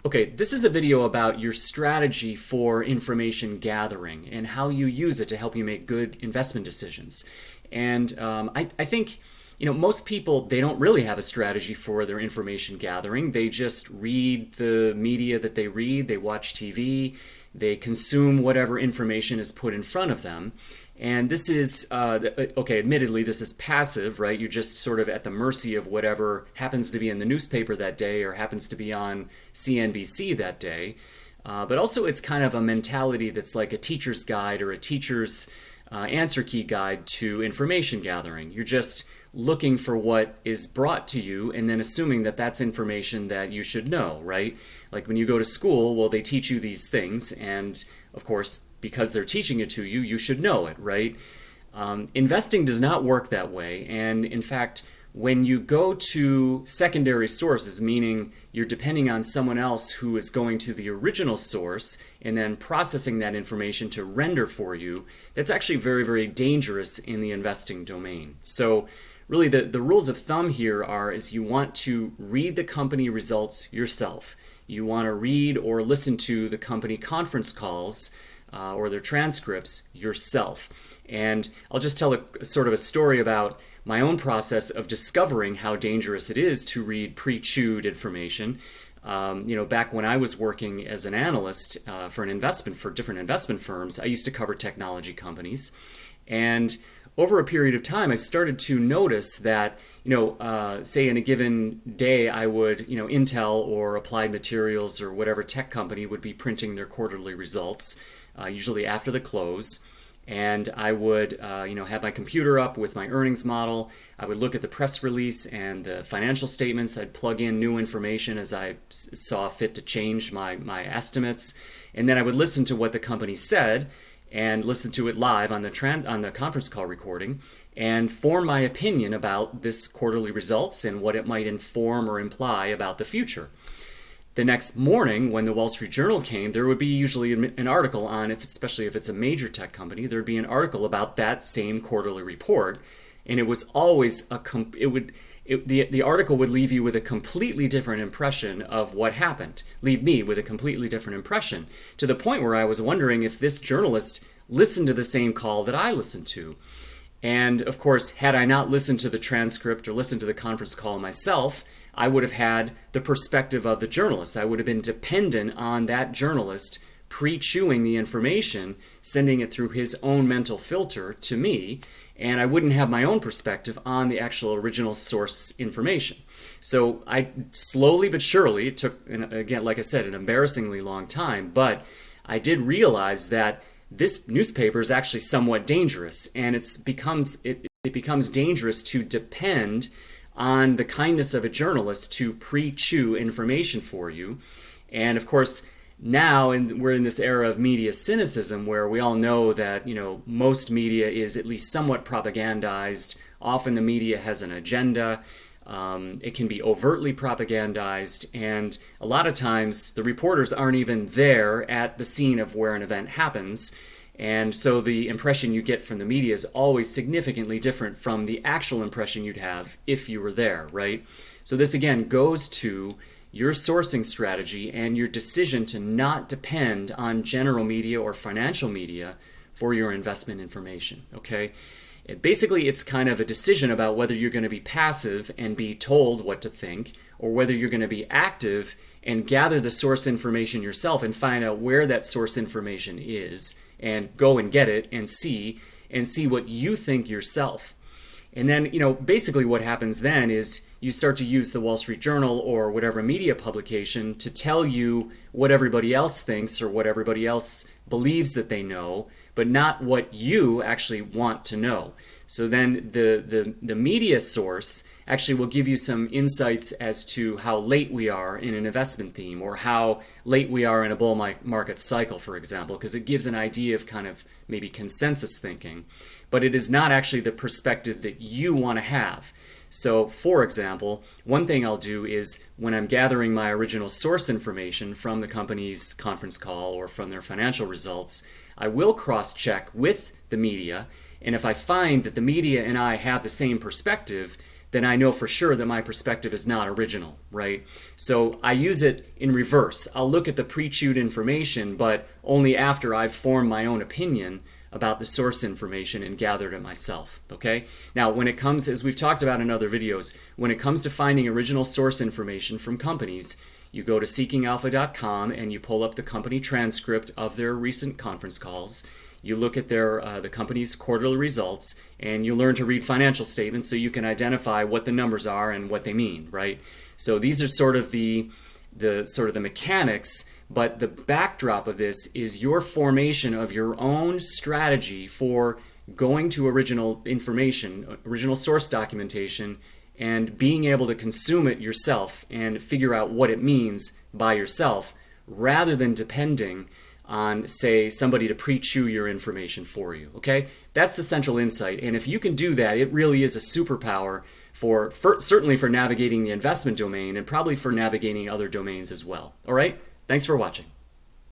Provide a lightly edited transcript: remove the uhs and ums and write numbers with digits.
Okay, this is a video about your strategy for information gathering and how you use it to help you make good investment decisions. And I think, most people, they don't really have a strategy for their information gathering. They just read the media that they read, they watch TV, they consume whatever information is put in front of them. And this is, okay, admittedly, this is passive, right? You're just sort of at the mercy of whatever happens to be in the newspaper that day or happens to be on CNBC that day. But also, it's kind of a mentality that's like a teacher's guide or a teacher's answer key guide to information gathering. You're just looking for what is brought to you and then assuming that that's information that you should know, right? Like when you go to school, well, they teach you these things, and of course, because they're teaching it to you, you should know it, right? Investing does not work that way. And in fact, when you go to secondary sources, meaning you're depending on someone else who is going to the original source and then processing that information to render for you, that's actually very, very dangerous in the investing domain. So really the rules of thumb here is you want to read the company results yourself. You want to read or listen to the company conference calls or their transcripts yourself. And I'll just tell a sort of a story about my own process of discovering how dangerous it is to read pre-chewed information. Back when I was working as an analyst for different investment firms, I used to cover technology companies. And over a period of time, I started to notice that, say in a given day, I would, Intel or Applied Materials or whatever tech company would be printing their quarterly results, usually after the close. And I would, have my computer up with my earnings model. I would look at the press release and the financial statements. I'd plug in new information as I saw fit to change my estimates. And then I would listen to what the company said and listen to it live on the conference call recording and form my opinion about this quarterly results and what it might inform or imply about the future. The next morning, when the Wall Street Journal came, there would be usually an article on, especially if it's a major tech company, there would be an article about that same quarterly report, and it was always the article would leave you with a completely different impression of what happened, leave me with a completely different impression, to the point where I was wondering if this journalist listened to the same call that I listened to. And of course, had I not listened to the transcript or listened to the conference call myself, I would have had the perspective of the journalist. I would have been dependent on that journalist pre-chewing the information, sending it through his own mental filter to me, and I wouldn't have my own perspective on the actual original source information. So I slowly but surely, it took, again, like I said, an embarrassingly long time, but I did realize that this newspaper is actually somewhat dangerous, and it becomes dangerous to depend on the kindness of a journalist to pre-chew information for you. And of course, now we're in this era of media cynicism where we all know that, most media is at least somewhat propagandized. Often the media has an agenda. It can be overtly propagandized. And a lot of times the reporters aren't even there at the scene of where an event happens. And so the impression you get from the media is always significantly different from the actual impression you'd have if you were there, right? So this again goes to your sourcing strategy and your decision to not depend on general media or financial media for your investment information, okay? Basically, it's kind of a decision about whether you're going to be passive and be told what to think, or whether you're going to be active and gather the source information yourself and find out where that source information is and go and get it and see what you think yourself. And then, basically what happens then is you start to use the Wall Street Journal or whatever media publication to tell you what everybody else thinks or what everybody else believes that they know, but not what you actually want to know. So then the media source actually will give you some insights as to how late we are in an investment theme or how late we are in a bull market cycle, for example, because it gives an idea of kind of maybe consensus thinking. But it is not actually the perspective that you want to have. So, for example, one thing I'll do is when I'm gathering my original source information from the company's conference call or from their financial results, I will cross-check with the media. And if I find that the media and I have the same perspective, then I know for sure that my perspective is not original, right? So I use it in reverse. I'll look at the pre-chewed information, but only after I've formed my own opinion about the source information and gathered it myself, okay? Now, when it comes, as we've talked about in other videos, when it comes to finding original source information from companies, you go to seekingalpha.com and you pull up the company transcript of their recent conference calls. You look at the company's quarterly results, and you learn to read financial statements so you can identify what the numbers are and what they mean, right? So these are sort of the mechanics, but the backdrop of this is your formation of your own strategy for going to original information, original source documentation, and being able to consume it yourself and figure out what it means by yourself, rather than depending on, say, somebody to pre-chew your information for you, okay? That's the central insight, and if you can do that, it really is a superpower for certainly for navigating the investment domain and probably for navigating other domains as well. All right? Thanks for watching.